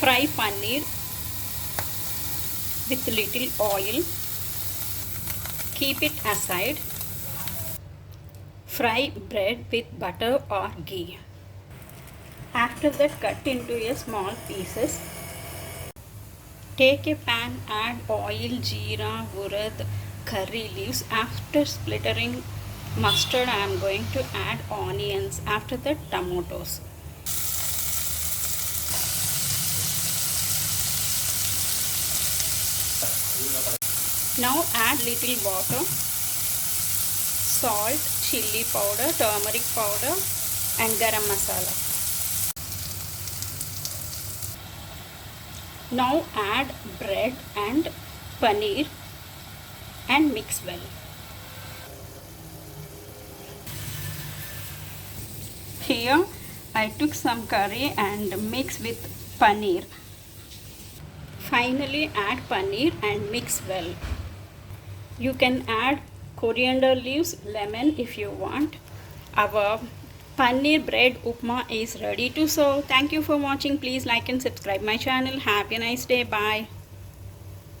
Fry paneer with little oil. Keep it aside. Fry bread with butter or ghee. After that, cut into a small pieces. Take a pan, add oil, jeera, urad, curry leaves. After splattering mustard, I am going to add onions. After that, tomatoes. Now add little water, salt, chili powder, turmeric powder and garam masala. Now add bread and paneer and mix well. Here I took some curry and mix with paneer. Finally add paneer and mix well. You can add coriander leaves, lemon if you want. Our paneer bread upma is ready to serve. Thank you for watching. Please like and subscribe my channel. Have a nice day. Bye.